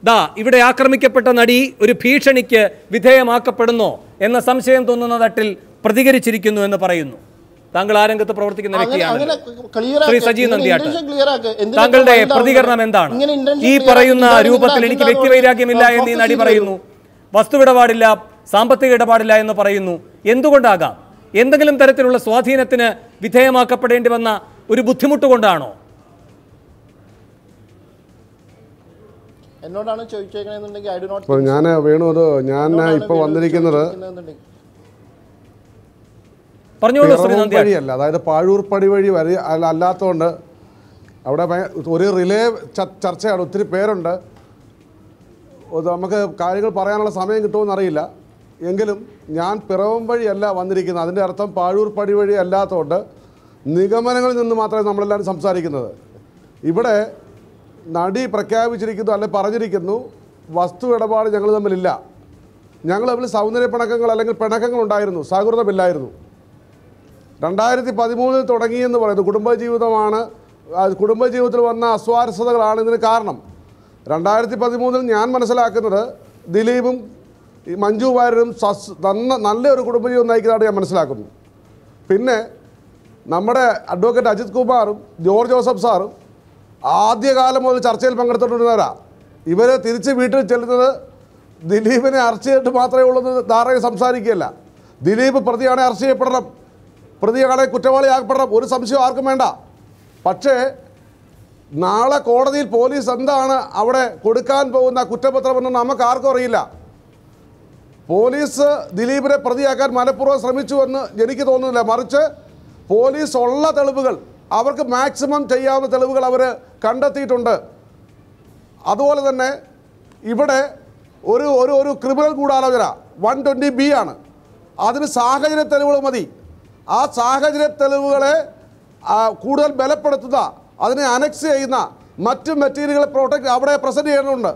ദാ ഇവിടെ ആക്രമിക്കപ്പെട്ട നടി ഒരു ഭീഷണിക്ക് വിധേയമാക്കപ്പെടുന്നോ എന്ന സംശയം തോന്നുന്ന തട്ടിൽ പ്രതികരിച്ചിരിക്കുന്നു എന്ന് പറയുന്നു. താങ്കൾ ആ രംഗത്ത് പ്രവർത്തിക്കുന്ന വ്യക്തിയാണ് ശ്രീ സജി നന്ദിയാട്ട്. താങ്കളുടെ പ്രതികരണം എന്താണ്? ഈ പറയുന്ന രൂപത്തിൽ എനിക്ക് വ്യക്തിവൈരാഗ്യമില്ല എന്ന് ഈ നടി പറയുന്നു, വസ്തുവിടപാടില്ല, സാമ്പത്തിക ഇടപാടില്ല എന്ന് പറയുന്നു. എന്തുകൊണ്ടാകാം? എന്തെങ്കിലും തരത്തിലുള്ള സ്വാധീനത്തിന് വിധേയമാക്കപ്പെടേണ്ടി വന്ന ഒരു ബുദ്ധിമുട്ട് കൊണ്ടാണോ? എന്നോടാണ് ചോദിച്ചേക്കണെന്നുണ്ടെങ്കിൽ ഞാൻ വേണു, അത് ഞാൻ ഇപ്പോൾ വന്നിരിക്കുന്നത് വഴിയല്ല, അതായത് പാഴൂർ പടി വഴി അല്ലാത്തതുകൊണ്ട് അവിടെ ഒരു റിലേ ചർച്ചയാണ്. ഒത്തിരി പേരുണ്ട്, നമുക്ക് കാര്യങ്ങൾ പറയാനുള്ള സമയം കിട്ടുമെന്ന് അറിയില്ല. എങ്കിലും ഞാൻ പിറവം വഴിയല്ല വന്നിരിക്കുന്നത്. അതിൻ്റെ അർത്ഥം പാഴൂർ പടി വഴി അല്ലാത്തതുകൊണ്ട് നിഗമനങ്ങളിൽ നിന്ന് മാത്രമേ നമ്മളെല്ലാവരും സംസാരിക്കുന്നത്. ഇവിടെ നടി പ്രഖ്യാപിച്ചിരിക്കുന്നു, അല്ലെ പറഞ്ഞിരിക്കുന്നു, വസ്തു ഇടപാട് ഞങ്ങൾ തമ്മിലില്ല. ഞങ്ങൾ തമ്മിൽ സൗന്ദര്യ പിണക്കങ്ങൾ അല്ലെങ്കിൽ പിണക്കങ്ങളുണ്ടായിരുന്നു, സൗഹൃദമില്ലായിരുന്നു. 2013 തുടങ്ങിയെന്ന് പറയുന്നു. കുടുംബജീവിതമാണ്, കുടുംബജീവിതത്തിൽ വന്ന അസ്വാരസ്യതകളാണ് ഇതിന് കാരണം. 2013 ഞാൻ മനസ്സിലാക്കുന്നത് ദിലീപും മഞ്ജു വാര്യരും നല്ലൊരു കുടുംബജീവിതം നയിക്കുന്നതായിട്ട് ഞാൻ മനസ്സിലാക്കുന്നു. പിന്നെ നമ്മുടെ അഡ്വക്കേറ്റ് അജിത് കുമാറും ജോർജ് ജോസഫ് സാറും ആദ്യകാലം മുതൽ ചർച്ചയിൽ പങ്കെടുത്തിട്ടുള്ളവരാണ്. ഇവർ തിരിച്ച് വീട്ടിൽ ചെല്ലുന്നത് ദിലീപിനെ അറസ്റ്റ് ചെയ്തിട്ട് മാത്രമേ ഉള്ളൂ ധാരണ സംസാരിക്കുകയല്ല. ദിലീപ് പ്രതിയാണെ അറസ്റ്റ് ചെയ്യപ്പെടണം, പ്രതിയാണെ കുറ്റവാളിയാക്കപ്പെടണം, ഒരു സംശയം ആർക്കും വേണ്ട. പക്ഷേ നാളെ കോടതിയിൽ പോലീസ് എന്താണ് അവിടെ കൊടുക്കാൻ പോകുന്ന കുറ്റപത്രമെന്ന് നമുക്ക് ആർക്കും അറിയില്ല. പോലീസ് ദിലീപിനെ പ്രതിയാക്കാൻ മനഃപൂർവ്വം ശ്രമിച്ചുവെന്ന് എനിക്ക് തോന്നുന്നില്ല. മറിച്ച് പോലീസ് ഉള്ള തെളിവുകൾ, അവർക്ക് മാക്സിമം ചെയ്യാവുന്ന തെളിവുകൾ അവർ കണ്ടെത്തിയിട്ടുണ്ട്. അതുപോലെ തന്നെ ഇവിടെ ഒരു ഒരു ഒരു ക്രിമിനൽ ഗൂഢാലോചന 120B ആണ്. അതിന് സാഹചര്യ തെളിവുകൾ മതി. ആ സാഹചര്യ തെളിവുകളെ കൂടുതൽ ബലപ്പെടുത്തുന്ന, അതിനെ അനക്സ് ചെയ്യുന്ന മറ്റ് മെറ്റീരിയലുകളെ അവിടെ പ്രസൻറ്റ് ചെയ്യണമെന്നുണ്ട്.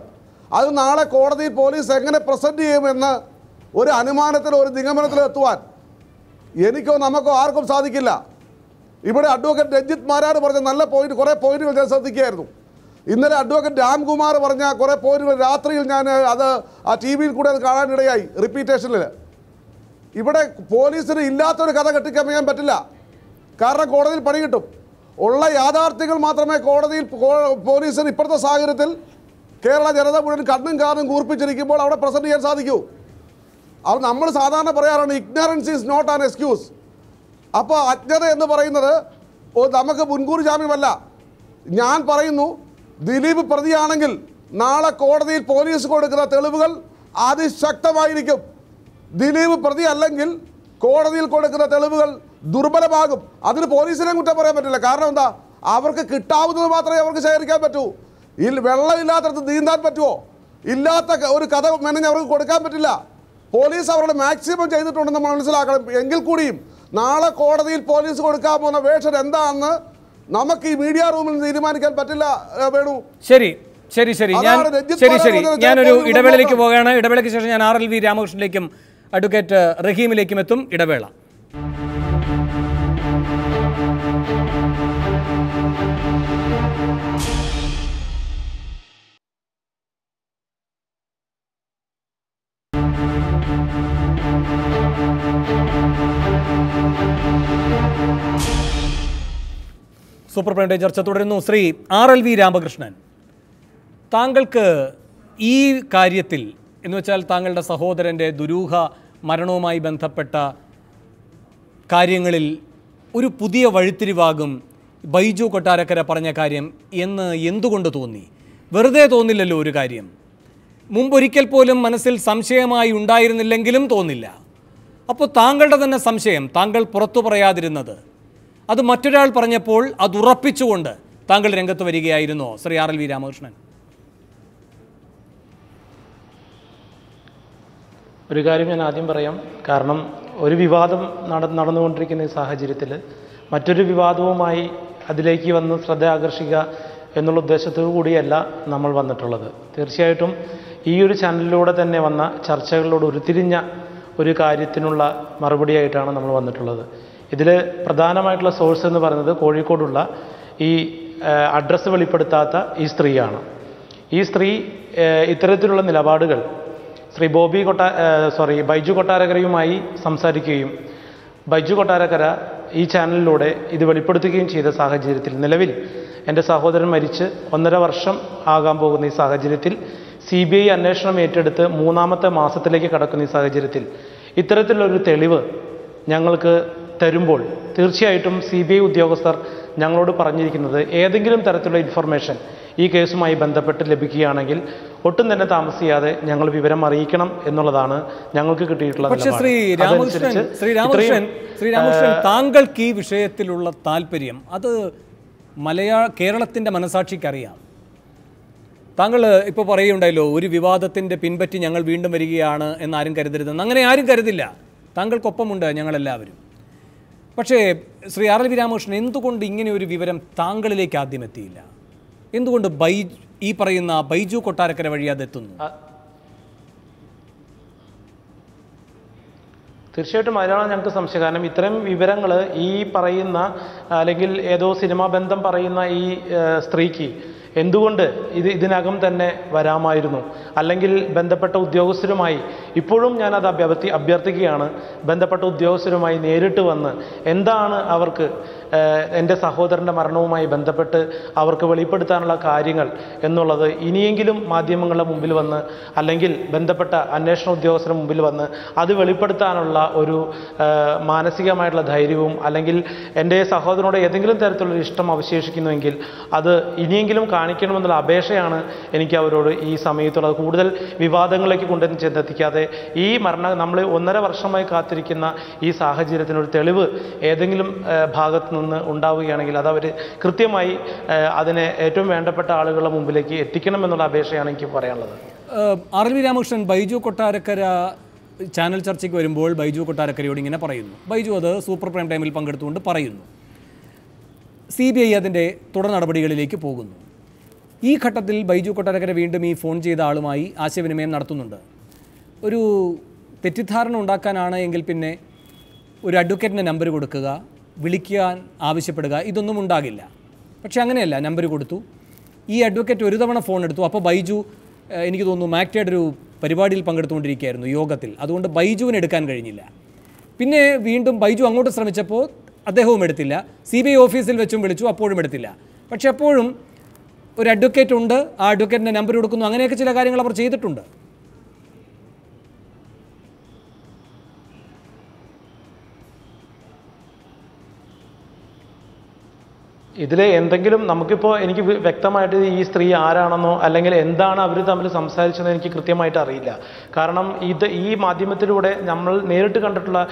അത് നാളെ കോടതിയിൽ പോലീസ് എങ്ങനെ പ്രസൻറ്റ് ചെയ്യുമെന്ന് ഒരു അനുമാനത്തിൽ, ഒരു നിഗമനത്തിൽ എത്തുവാൻ എനിക്കോ നമുക്കോ ആർക്കും സാധിക്കില്ല. ഇവിടെ അഡ്വക്കേറ്റ് രഞ്ജിത്ത് മാരാർ പറഞ്ഞ നല്ല കുറേ പോയിന്റുകൾ ഞാൻ ശ്രദ്ധിക്കുകയായിരുന്നു. ഇന്നലെ അഡ്വക്കേറ്റ് രാംകുമാർ പറഞ്ഞ കുറേ പോയിന്റുകൾ രാത്രിയിൽ ഞാൻ അത് ആ TV യിൽ കൂടെ അത് കാണാനിടയായി, റിപ്പീറ്റേഷനിൽ. ഇവിടെ പോലീസിന് ഇല്ലാത്തൊരു കഥ കെട്ടിക്കമയാൻ പറ്റില്ല. കാരണം കോടതിയിൽ പണി കിട്ടും. ഉള്ള യാഥാർത്ഥ്യങ്ങൾ മാത്രമേ കോടതിയിൽ പോലീസിന് ഇപ്പോഴത്തെ സാഹചര്യത്തിൽ കേരള ജനത മുഴുവൻ കണ്ണും കാതും കൂർപ്പിച്ചിരിക്കുമ്പോൾ അവിടെ പ്രസൻറ്റ് ചെയ്യാൻ സാധിക്കൂ. അത് നമ്മൾ സാധാരണ പറയാറാണ്, ignorance is not an excuse. അപ്പോൾ അജ്ഞത എന്ന് പറയുന്നത് നമുക്ക് മുൻകൂർ ജാമ്യമല്ല. ഞാൻ പറയുന്നു, ദിലീപ് പ്രതിയാണെങ്കിൽ നാളെ കോടതിയിൽ പോലീസ് കൊടുക്കുന്ന തെളിവുകൾ അതിശക്തമായിരിക്കും. ദിലീപ് പ്രതി അല്ലെങ്കിൽ കോടതിയിൽ കൊടുക്കുന്ന തെളിവുകൾ ദുർബലമാകും. അതിന് പോലീസിനെ കുറ്റം പറയാൻ പറ്റില്ല. കാരണം എന്താ, അവർക്ക് കിട്ടാവുന്നത് മാത്രമേ അവർക്ക് ശേഖരിക്കാൻ പറ്റൂ. വെള്ളമില്ലാത്തടത്ത് നീന്താൻ പറ്റുമോ? ഇല്ലാത്ത ഒരു കഥ മെനഞ്ഞ് അവർക്ക് കൊടുക്കാൻ പറ്റില്ല. പോലീസ് അവരുടെ മാക്സിമം ചെയ്തിട്ടുണ്ടെന്ന് നമ്മൾ മനസ്സിലാക്കണം. എങ്കിൽ കൂടിയും നാളെ കോടതിയിൽ പോലീസ് കൊടുക്കാൻ പോകുന്ന വേഷം എന്താണെന്ന് നമുക്ക് ഈ മീഡിയ റൂമിൽ തീരുമാനിക്കാൻ പറ്റില്ല. വേണു, ശരി ശരി ശരി ഞാനൊരു ഇടവേളയിലേക്ക് പോവുകയാണ്. ഇടവേളയ്ക്ക് ശേഷം ഞാൻ RLV രാമകൃഷ്ണനിലേക്കും അഡ്വക്കേറ്റ് റഹീമിലേക്കും എത്തും. ഇടവേള. സൂപ്പർ പ്രൈം ടൈം ചർച്ച തുടരുന്നു. ശ്രീ RLV രാമകൃഷ്ണൻ, താങ്കൾക്ക് ഈ കാര്യത്തിൽ എന്ന് വെച്ചാൽ താങ്കളുടെ സഹോദരൻ്റെ ദുരൂഹ മരണവുമായി ബന്ധപ്പെട്ട കാര്യങ്ങളിൽ ഒരു പുതിയ വഴിത്തിരിവാകും ബൈജു കൊട്ടാരക്കര പറഞ്ഞ കാര്യം എന്ന് എന്തുകൊണ്ട് തോന്നി? വെറുതെ തോന്നില്ലല്ലോ ഒരു കാര്യം. മുമ്പൊരിക്കൽ പോലും മനസ്സിൽ സംശയമായി ഉണ്ടായിരുന്നില്ലെങ്കിലും തോന്നില്ല. അപ്പോൾ താങ്കളുടെ തന്നെ സംശയം താങ്കൾ പുറത്തു പറയാതിരുന്നത്, അത് മറ്റൊരാൾ പറഞ്ഞപ്പോൾ അത് ഉറപ്പിച്ചുകൊണ്ട് താങ്കൾ രംഗത്ത് വരികയായിരുന്നോ ശ്രീ RLV രാമകൃഷ്ണൻ? ഒരു കാര്യം ഞാൻ ആദ്യം പറയാം. കാരണം ഒരു വിവാദം നടന്നുകൊണ്ടിരിക്കുന്ന ഈ സാഹചര്യത്തിൽ മറ്റൊരു വിവാദവുമായി അതിലേക്ക് വന്ന് ശ്രദ്ധ ആകർഷിക്കുക എന്നുള്ള ഉദ്ദേശത്തോടു കൂടിയല്ല നമ്മൾ വന്നിട്ടുള്ളത്. തീർച്ചയായിട്ടും ഈ ഒരു ചാനലിലൂടെ തന്നെ വന്ന ചർച്ചകളിലൂടെ ഉരുത്തിരിഞ്ഞ ഒരു കാര്യത്തിനുള്ള മറുപടിയായിട്ടാണ് നമ്മൾ വന്നിട്ടുള്ളത്. ഇതിൽ പ്രധാനമായിട്ടുള്ള സോഴ്സ് എന്ന് പറയുന്നത് കോഴിക്കോടുള്ള ഈ അഡ്രസ്സ് വെളിപ്പെടുത്താത്ത ഈ സ്ത്രീയാണ്. ഈ സ്ത്രീ ഇത്തരത്തിലുള്ള നിലപാടുകൾ ശ്രീ ബൈജു കൊട്ടാരക്കരയുമായി സംസാരിക്കുകയും ബൈജു കൊട്ടാരക്കര ഈ ചാനലിലൂടെ ഇത് വെളിപ്പെടുത്തുകയും ചെയ്ത സാഹചര്യത്തിൽ നിലവിൽ എൻ്റെ സഹോദരൻ മരിച്ച് 1.5 വർഷം ആകാൻ പോകുന്ന ഈ സാഹചര്യത്തിൽ CBI അന്വേഷണം ഏറ്റെടുത്ത് 3ാമത്തെ മാസത്തിലേക്ക് കടക്കുന്ന ഈ സാഹചര്യത്തിൽ ഇത്തരത്തിലുള്ളൊരു തെളിവ് ഞങ്ങൾക്ക് തരുമ്പോൾ തീർച്ചയായിട്ടും CBI ഉദ്യോഗസ്ഥർ ഞങ്ങളോട് പറഞ്ഞിരിക്കുന്നത് ഏതെങ്കിലും തരത്തിലുള്ള ഇൻഫർമേഷൻ ഈ കേസുമായി ബന്ധപ്പെട്ട് ലഭിക്കുകയാണെങ്കിൽ ഒട്ടും തന്നെ താമസിയാതെ ഞങ്ങൾ വിവരം അറിയിക്കണം എന്നുള്ളതാണ് ഞങ്ങൾക്ക് കിട്ടിയിട്ടുള്ള ശ്രീരാമകൃഷ്ണൻ താങ്കൾക്ക് ഈ വിഷയത്തിലുള്ള താല്പര്യം അത് കേരളത്തിൻ്റെ മനസാക്ഷിക്കറിയാം. താങ്കൾ ഇപ്പോൾ പറയുകയുണ്ടായല്ലോ ഒരു വിവാദത്തിൻ്റെ പിൻപറ്റി ഞങ്ങൾ വീണ്ടും വരികയാണ് എന്നാരും കരുതരുതെന്ന്. അങ്ങനെ ആരും കരുതില്ല. താങ്കൾക്കൊപ്പമുണ്ട് ഞങ്ങളെല്ലാവരും. പക്ഷേ ശ്രീ RLV രാമകൃഷ്ണൻ എന്തുകൊണ്ട് ഇങ്ങനെ ഒരു വിവരം താങ്കളിലേക്ക് ആദ്യം എത്തിയില്ല? എന്തുകൊണ്ട് ഈ പറയുന്ന ബൈജു കൊട്ടാരക്കര വഴി അതെത്തുന്നു? തീർച്ചയായിട്ടും അതിനാണ് ഞങ്ങൾക്ക് സംശയം. കാരണം ഇത്തരം വിവരങ്ങൾ ഈ പറയുന്ന അല്ലെങ്കിൽ ഏതോ സിനിമാ ബന്ധം പറയുന്ന ഈ സ്ത്രീക്ക് എന്തുകൊണ്ട് ഇതിനകം തന്നെ വരാമായിരുന്നു? അല്ലെങ്കിൽ ബന്ധപ്പെട്ട ഉദ്യോഗസ്ഥരുമായി ഇപ്പോഴും ഞാനത് അഭ്യർത്ഥിക്കുകയാണ്, ബന്ധപ്പെട്ട ഉദ്യോഗസ്ഥരുമായി നേരിട്ട് വന്ന് എന്താണ് അവർക്ക് എൻ്റെ സഹോദരൻ്റെ മരണവുമായി ബന്ധപ്പെട്ട് അവർക്ക് വെളിപ്പെടുത്താനുള്ള കാര്യങ്ങൾ എന്നുള്ളത് ഇനിയെങ്കിലും മാധ്യമങ്ങളുടെ മുമ്പിൽ വന്ന് അല്ലെങ്കിൽ ബന്ധപ്പെട്ട അന്വേഷണ ഉദ്യോഗസ്ഥരുടെ മുമ്പിൽ വന്ന് അത് വെളിപ്പെടുത്താനുള്ള ഒരു മാനസികമായിട്ടുള്ള ധൈര്യവും അല്ലെങ്കിൽ എൻ്റെ സഹോദരനോട് ഏതെങ്കിലും തരത്തിലുള്ളൊരു ഇഷ്ടം അവശേഷിക്കുന്നുവെങ്കിൽ അത് ഇനിയെങ്കിലും കാണിക്കണമെന്നുള്ള അപേക്ഷയാണ് എനിക്ക് അവരോട് ഈ സമയത്തുള്ളത്. കൂടുതൽ വിവാദങ്ങളിലേക്ക് ചെന്നെത്തിക്കാതെ ഈ നമ്മൾ 1.5 വർഷമായി കാത്തിരിക്കുന്ന ഈ സാഹചര്യത്തിനൊരു തെളിവ് ഏതെങ്കിലും ഭാഗത്ത് നിന്ന് ഉണ്ടാവുകയാണെങ്കിൽ അത് അവർ കൃത്യമായി അതിനെ ഏറ്റവും വേണ്ടപ്പെട്ട ആളുകളുടെ മുമ്പിലേക്ക് എത്തിക്കണമെന്നുള്ള അപേക്ഷയാണ് എനിക്ക് പറയാനുള്ളത്. RLV രാമകൃഷ്ണൻ ബൈജു കൊട്ടാരക്കര ചാനൽ ചർച്ചയ്ക്ക് വരുമ്പോൾ ബൈജു കൊട്ടാരക്കരയോട് ഇങ്ങനെ പറയുന്നു. ബൈജു അത് സൂപ്പർ പ്രൈം ടൈമിൽ പങ്കെടുത്തുകൊണ്ട് പറയുന്നു. CBI അതിൻ്റെ തുടർ നടപടികളിലേക്ക് പോകുന്നു. ഈ ഘട്ടത്തിൽ ബൈജു കൊട്ടാരക്കര വീണ്ടും ഈ ഫോൺ ചെയ്ത ആളുമായി ആശയവിനിമയം നടത്തുന്നുണ്ട്. ഒരു തെറ്റിദ്ധാരണ ഉണ്ടാക്കാനാണ് എങ്കിൽ പിന്നെ ഒരു അഡ്വക്കേറ്റിൻ്റെ നമ്പർ കൊടുക്കുക, വിളിക്കാൻ ആവശ്യപ്പെടുക, ഇതൊന്നും ഉണ്ടാകില്ല. പക്ഷെ അങ്ങനെയല്ല, നമ്പർ കൊടുത്തു. ഈ അഡ്വക്കേറ്റ് ഒരു തവണ ഫോൺ എടുത്തു. അപ്പോൾ ബൈജു എനിക്ക് തോന്നുന്നു മാക്ടയുടെ ഒരു പരിപാടിയിൽ പങ്കെടുത്തുകൊണ്ടിരിക്കുകയായിരുന്നു, യോഗത്തിൽ. അതുകൊണ്ട് ബൈജുവിന് എടുക്കാൻ കഴിഞ്ഞില്ല. പിന്നെ വീണ്ടും ബൈജു അങ്ങോട്ട് ശ്രമിച്ചപ്പോൾ അദ്ദേഹവും എടുത്തില്ല. CBI ഓഫീസിൽ വെച്ചും വിളിച്ചു, അപ്പോഴും എടുത്തില്ല. പക്ഷെ അപ്പോഴും ഒരു അഡ്വക്കേറ്റ് ഉണ്ട്, ആ അഡ്വക്കേറ്റിൻ്റെ നമ്പർ കൊടുക്കുന്നു. അങ്ങനെയൊക്കെ ചില കാര്യങ്ങൾ അവർ ചെയ്തിട്ടുണ്ട്. ഇതിൽ എന്തെങ്കിലും നമുക്കിപ്പോൾ എനിക്ക് വ്യക്തമായിട്ട് ഈ സ്ത്രീ ആരാണെന്നോ അല്ലെങ്കിൽ എന്താണ് അവർ തമ്മിൽ സംസാരിച്ചതെന്ന് എനിക്ക് കൃത്യമായിട്ട് അറിയില്ല. കാരണം ഈ മാധ്യമത്തിലൂടെ നമ്മൾ നേരിട്ട് കണ്ടിട്ടുള്ള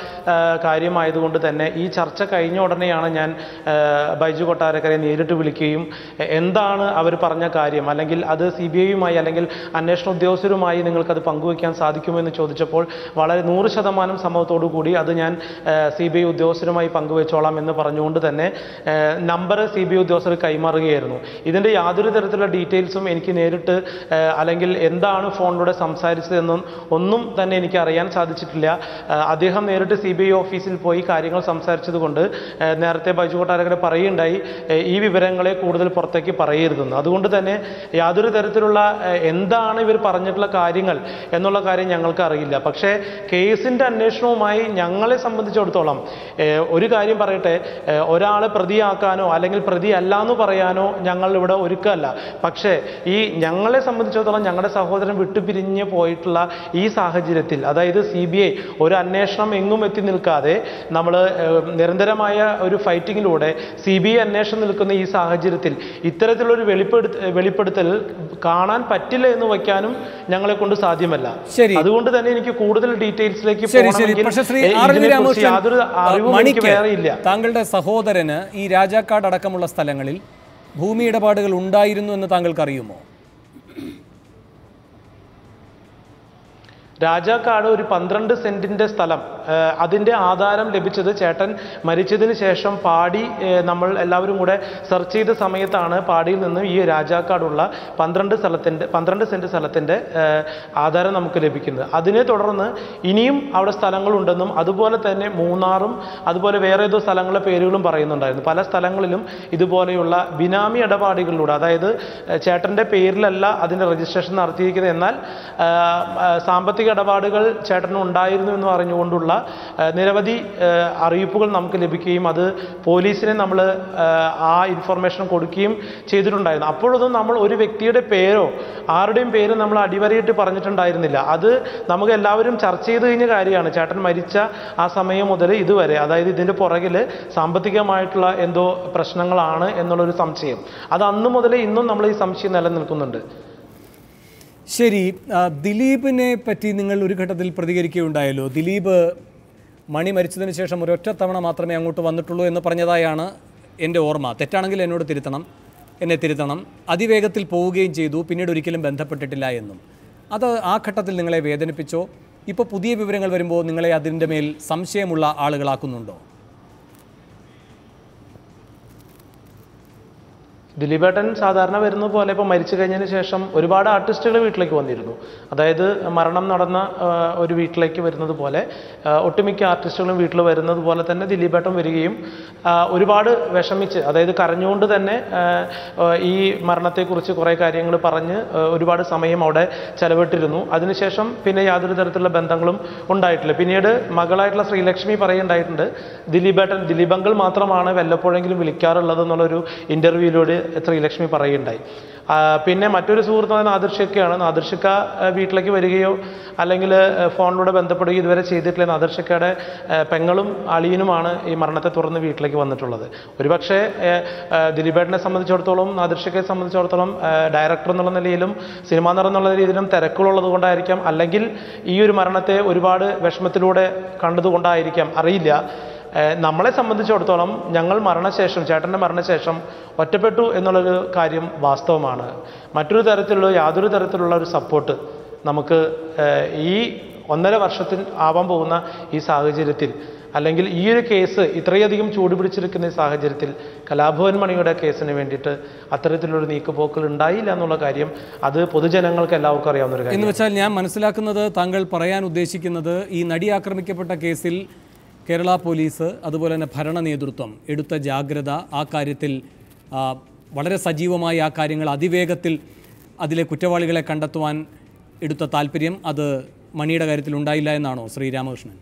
കാര്യമായതുകൊണ്ട് തന്നെ ഈ ചർച്ച കഴിഞ്ഞ ഉടനെയാണ് ഞാൻ ബൈജു കൊട്ടാരക്കരയെ നേരിട്ട് വിളിക്കുകയും എന്താണ് അവർ പറഞ്ഞ കാര്യം അല്ലെങ്കിൽ അത് CBIയുമായി അല്ലെങ്കിൽ അന്വേഷണ ഉദ്യോഗസ്ഥരുമായി നിങ്ങൾക്കത് പങ്കുവയ്ക്കാൻ സാധിക്കുമെന്ന് ചോദിച്ചപ്പോൾ വളരെ 100% സമ്മതത്തോടു കൂടി അത് ഞാൻ CBI ഉദ്യോഗസ്ഥരുമായി പങ്കുവെച്ചോളാം എന്ന് പറഞ്ഞുകൊണ്ട് തന്നെ നമ്പർ CBI ഉദ്യോഗസ്ഥർ കൈമാറുകയായിരുന്നു. ഇതിൻ്റെ യാതൊരു തരത്തിലുള്ള ഡീറ്റെയിൽസും എനിക്ക് നേരിട്ട് അല്ലെങ്കിൽ എന്താണ് ഫോണിലൂടെ സംസാരിച്ചതെന്നും ഒന്നും തന്നെ എനിക്ക് അറിയാൻ സാധിച്ചിട്ടില്ല. അദ്ദേഹം നേരിട്ട് CBI ഓഫീസിൽ പോയി കാര്യങ്ങൾ സംസാരിച്ചതുകൊണ്ട് നേരത്തെ ബൈജു കൊട്ടാരക്കര പറയുകയുണ്ടായി ഈ വിവരങ്ങളെ കൂടുതൽ പുറത്തേക്ക് പറയരുതെന്ന്. അതുകൊണ്ട് തന്നെ യാതൊരു തരത്തിലുള്ള എന്താണ് ഇവർ പറഞ്ഞിട്ടുള്ള കാര്യങ്ങൾ എന്നുള്ള കാര്യം ഞങ്ങൾക്ക് അറിയില്ല. പക്ഷേ കേസിൻ്റെ അന്വേഷണവുമായി ഞങ്ങളെ സംബന്ധിച്ചിടത്തോളം ഒരു കാര്യം പറയട്ടെ, ഒരാളെ പ്രതിയാക്കാനോ അല്ലെങ്കിൽ പ്രതി അല്ല എന്ന് പറയാനോ ഞങ്ങൾ ഇവിടെ ഒരുക്കമല്ല. പക്ഷേ ഈ ഞങ്ങളെ സംബന്ധിച്ചിടത്തോളം ഞങ്ങളുടെ സഹോദരൻ വിട്ടുപിരിഞ്ഞ് പോയിട്ടുള്ള ഈ സാഹചര്യത്തിൽ അതായത് CBI ഒരു അന്വേഷണം എങ്ങും എത്തി നിൽക്കാതെ നമ്മൾ നിരന്തരമായ ഒരു ഫൈറ്റിങ്ങിലൂടെ CBI അന്വേഷണം നിൽക്കുന്ന ഈ സാഹചര്യത്തിൽ ഇത്തരത്തിലൊരു വെളിപ്പെടുത്തൽ കാണാൻ പറ്റില്ല എന്ന് വയ്ക്കാനും ഞങ്ങളെ കൊണ്ട് സാധ്യമല്ല. അതുകൊണ്ട് തന്നെ എനിക്ക് കൂടുതൽ ഡീറ്റെയിൽസിലേക്ക് യാതൊരു അറിവും എനിക്ക് വേറെ ഇല്ല. താങ്കളുടെ സഹോദരന് ഈ രാജാക്കാട് അടക്കമുള്ള സ്ഥലങ്ങളിൽ ഭൂമി ഇടപാടുകൾ ഉണ്ടായിരുന്നു എന്ന് താങ്കൾക്ക് അറിയുമോ? രാജാക്കാട് ഒരു 12 സെന്റിന്റെ സ്ഥലം, അതിൻ്റെ ആധാരം ലഭിച്ചത് ചേട്ടൻ മരിച്ചതിന് ശേഷം പാടി നമ്മൾ എല്ലാവരും കൂടെ സെർച്ച് ചെയ്ത സമയത്താണ് പാടിയിൽ നിന്ന് ഈ രാജാക്കാടുള്ള 12 സെന്റ് സ്ഥലത്തിൻ്റെ ആധാരം നമുക്ക് ലഭിക്കുന്നത്. അതിനെ തുടർന്ന് ഇനിയും അവിടെ സ്ഥലങ്ങളുണ്ടെന്നും അതുപോലെ തന്നെ മൂന്നാറും അതുപോലെ വേറെ ഏതോ സ്ഥലങ്ങളുടെ പേരുകളും പറയുന്നുണ്ടായിരുന്നു. പല സ്ഥലങ്ങളിലും ഇതുപോലെയുള്ള ബിനാമി ഇടപാടുകളിലൂടെ, അതായത് ചേട്ടൻ്റെ പേരിലല്ല അതിൻ്റെ രജിസ്ട്രേഷൻ നടത്തിയിരിക്കുന്നത്, എന്നാൽ സാമ്പത്തിക ഇടപാടുകൾ ചേട്ടന് ഉണ്ടായിരുന്നു എന്ന് പറഞ്ഞുകൊണ്ടുള്ള നിരവധി അറിയിപ്പുകൾ നമുക്ക് ലഭിക്കുകയും അത് പോലീസിനെ നമ്മൾ ആ ഇൻഫർമേഷൻ കൊടുക്കുകയും ചെയ്തിട്ടുണ്ടായിരുന്നു. അപ്പോഴൊന്നും നമ്മൾ ഒരു വ്യക്തിയുടെ പേരോ ആരുടെയും പേര് നമ്മൾ അടിവരയിട്ട് പറഞ്ഞിട്ടുണ്ടായിരുന്നില്ല. അത് നമുക്ക് എല്ലാവരും ചർച്ച ചെയ്ത് കഴിഞ്ഞ കാര്യമാണ്. ചേട്ടൻ മരിച്ച ആ സമയം മുതൽ ഇതുവരെ, അതായത് ഇതിൻ്റെ പുറകിൽ സാമ്പത്തികമായിട്ടുള്ള എന്തോ പ്രശ്നങ്ങളാണ് എന്നുള്ളൊരു സംശയം, അത് അന്ന് മുതലേ ഇന്നും നമ്മൾ ഈ സംശയം നിലനിൽക്കുന്നുണ്ട്. ശരി, ദിലീപിനെ പറ്റി നിങ്ങൾ ഒരു ഘട്ടത്തിൽ പ്രതികരിക്കുകയുണ്ടായല്ലോ. ദിലീപ് മണി മരിച്ചതിന് ശേഷം ഒരൊറ്റ തവണ മാത്രമേ അങ്ങോട്ട് വന്നിട്ടുള്ളൂ എന്ന് പറഞ്ഞതായാണ് എൻ്റെ ഓർമ്മ. തെറ്റാണെങ്കിൽ എന്നോട് എന്നെ തിരുത്തണം. അതിവേഗത്തിൽ പോവുകയും ചെയ്തു, പിന്നീട് ഒരിക്കലും ബന്ധപ്പെട്ടിട്ടില്ല എന്നും. അത് ആ ഘട്ടത്തിൽ നിങ്ങളെ വേദനിപ്പിച്ചോ? ഇപ്പോൾ പുതിയ വിവരങ്ങൾ വരുമ്പോൾ നിങ്ങളെ അതിൻ്റെ മേൽ സംശയമുള്ള ആളുകളാക്കുന്നുണ്ടോ? ദിലീപേട്ടൻ സാധാരണ വരുന്ന പോലെ ഇപ്പോൾ മരിച്ചു കഴിഞ്ഞതിന് ശേഷം ഒരുപാട് ആർട്ടിസ്റ്റുകൾ വീട്ടിലേക്ക് വന്നിരുന്നു. അതായത് മരണം നടന്ന ഒരു വീട്ടിലേക്ക് വരുന്നത് പോലെ ഒട്ടുമിക്ക ആർട്ടിസ്റ്റുകളും വീട്ടിൽ വരുന്നത് പോലെ തന്നെ ദിലീപേട്ടൻ വരികയും ഒരുപാട് വിഷമിച്ച്, അതായത് കരഞ്ഞുകൊണ്ട് തന്നെ ഈ മരണത്തെക്കുറിച്ച് കുറേ കാര്യങ്ങൾ പറഞ്ഞ് ഒരുപാട് സമയം അവിടെ ചെലവിട്ടിരുന്നു. അതിനുശേഷം പിന്നെ യാതൊരു തരത്തിലുള്ള ബന്ധങ്ങളും ഉണ്ടായിട്ടില്ല. പിന്നീട് മകളായിട്ടുള്ള ശ്രീലക്ഷ്മി പറയുണ്ടായിട്ടുണ്ട്, ദിലീപങ്കൾ മാത്രമാണ് വല്ലപ്പോഴെങ്കിലും വിളിക്കാറുള്ളത് എന്നുള്ളൊരു ഇൻ്റർവ്യൂവിലൂടെ ശ്രീലക്ഷ്മി പറയുണ്ടായി. പിന്നെ മറ്റൊരു സുഹൃത്ത് നാദിർഷക്കയാണ്. നാദിർഷക്ക വീട്ടിലേക്ക് വരികയോ അല്ലെങ്കിൽ ഫോണിലൂടെ ബന്ധപ്പെടുകയോ ഇതുവരെ ചെയ്തിട്ടില്ല. നാദിർഷക്കയുടെ പെങ്ങളും അളിയനുമാണ് ഈ മരണത്തെ തുടർന്ന് വീട്ടിലേക്ക് വന്നിട്ടുള്ളത്. ഒരുപക്ഷെ ദിലീപേട്ടനെ സംബന്ധിച്ചിടത്തോളം, നാദിർഷക്കയെ സംബന്ധിച്ചിടത്തോളം ഡയറക്ടർ എന്നുള്ള നിലയിലും സിനിമാ നടൻ എന്നുള്ള രീതിയിലും തിരക്കുള്ളത് കൊണ്ടായിരിക്കാം, അല്ലെങ്കിൽ ഈ ഒരു മരണത്തെ ഒരുപാട് വിഷമത്തിലൂടെ കണ്ടതുകൊണ്ടായിരിക്കാം, അറിയില്ല. നമ്മളെ സംബന്ധിച്ചിടത്തോളം ഞങ്ങൾ മരണശേഷം, ചേട്ടൻ്റെ മരണശേഷം ഒറ്റപ്പെട്ടു എന്നുള്ളൊരു കാര്യം വാസ്തവമാണ്. മറ്റൊരു തരത്തിലുള്ള യാതൊരു തരത്തിലുള്ള ഒരു സപ്പോർട്ട് നമുക്ക് ഈ 1.5 വർഷത്തിൽ ആവാൻ പോകുന്ന ഈ സാഹചര്യത്തിൽ, അല്ലെങ്കിൽ ഈ ഒരു കേസ് ഇത്രയധികം ചൂടുപിടിച്ചിരിക്കുന്ന ഈ സാഹചര്യത്തിൽ കലാഭവൻ മണിയുടെ കേസിന് വേണ്ടിയിട്ട് അത്തരത്തിലൊരു നീക്കുപോക്കൾ ഉണ്ടായില്ല എന്നുള്ള കാര്യം അത് പൊതുജനങ്ങൾക്ക് എല്ലാവർക്കും അറിയാവുന്ന ഒരു കാര്യം. എന്ന് വെച്ചാൽ ഞാൻ മനസ്സിലാക്കുന്നത്, താങ്കൾ പറയാൻ ഉദ്ദേശിക്കുന്നത് ഈ നടി ആക്രമിക്കപ്പെട്ട കേസിൽ കേരള പോലീസ് അതുപോലെ തന്നെ ഭരണ നേതൃത്വം എടുത്ത ജാഗ്രത, ആ കാര്യത്തിൽ വളരെ സജീവമായി ആ കാര്യങ്ങൾ അതിവേഗത്തിൽ അതിലെ കുറ്റവാളികളെ കണ്ടെത്തുവാൻ എടുത്ത താല്പര്യം, അത് മണിയുടെ കാര്യത്തിൽ ഉണ്ടായില്ല എന്നാണോ ശ്രീ രാമകൃഷ്ണൻ?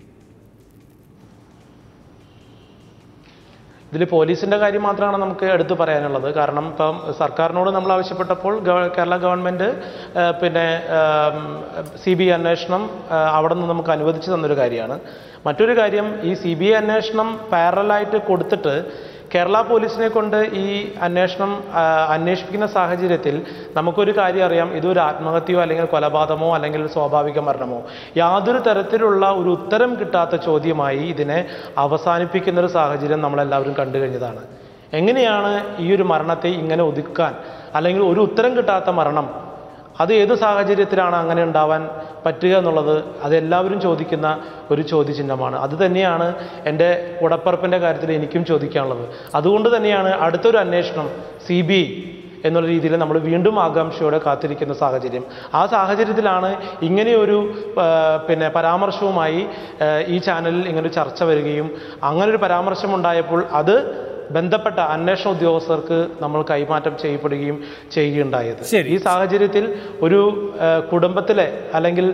ഇതിൽ പോലീസിൻ്റെ കാര്യം മാത്രമാണ് നമുക്ക് എടുത്തു പറയാനുള്ളത്. കാരണം ഇപ്പം സർക്കാരിനോട് നമ്മൾ ആവശ്യപ്പെട്ടപ്പോൾ കേരള ഗവൺമെൻറ് പിന്നെ CBI അന്വേഷണം അവിടെ നിന്ന് നമുക്ക് അനുവദിച്ചു തന്നൊരു കാര്യമാണ്. മറ്റൊരു കാര്യം, ഈ CBI അന്വേഷണം പാരലായിട്ട് കൊടുത്തിട്ട് കേരള പോലീസിനെ കൊണ്ട് ഈ അന്വേഷിപ്പിക്കുന്ന സാഹചര്യത്തിൽ നമുക്കൊരു കാര്യം അറിയാം, ഇതൊരു ആത്മഹത്യയോ അല്ലെങ്കിൽ കൊലപാതകമോ അല്ലെങ്കിൽ സ്വാഭാവിക മരണമോ യാതൊരു തരത്തിലുള്ള ഒരു ഉത്തരം കിട്ടാത്ത ചോദ്യമായി ഇതിനെ അവസാനിപ്പിക്കുന്നൊരു സാഹചര്യം നമ്മളെല്ലാവരും കണ്ടു കഴിഞ്ഞതാണ്. എങ്ങനെയാണ് ഈ ഒരു മരണത്തെ ഇങ്ങനെ ഒതുക്കാൻ, അല്ലെങ്കിൽ ഒരു ഉത്തരം കിട്ടാത്ത മരണം അത് ഏത് സാഹചര്യത്തിലാണ് അങ്ങനെ ഉണ്ടാവാൻ പറ്റുക എന്നുള്ളത് അതെല്ലാവരും ചോദിക്കുന്ന ഒരു ചോദ്യചിഹ്നമാണ്. അത് തന്നെയാണ് എൻ്റെ ഉടപ്പറപ്പിൻ്റെ കാര്യത്തിൽ എനിക്കും ചോദിക്കാനുള്ളത്. അതുകൊണ്ട് തന്നെയാണ് അടുത്തൊരു അന്വേഷണം CBI എന്നുള്ള രീതിയിൽ നമ്മൾ വീണ്ടും ആകാംക്ഷയോടെ കാത്തിരിക്കുന്ന സാഹചര്യം. ആ സാഹചര്യത്തിലാണ് ഇങ്ങനെയൊരു പിന്നെ പരാമർശവുമായി ഈ ചാനലിൽ ഇങ്ങനൊരു ചർച്ച വരികയും അങ്ങനൊരു പരാമർശം ഉണ്ടായപ്പോൾ അത് ബന്ധപ്പെട്ട അന്വേഷണ ഉദ്യോഗസ്ഥർക്ക് നമ്മൾ കൈമാറ്റം ചെയ്യപ്പെടുകയും ചെയ്യുകയുണ്ടായത്. ഈ സാഹചര്യത്തിൽ ഒരു കുടുംബത്തിലെ അല്ലെങ്കിൽ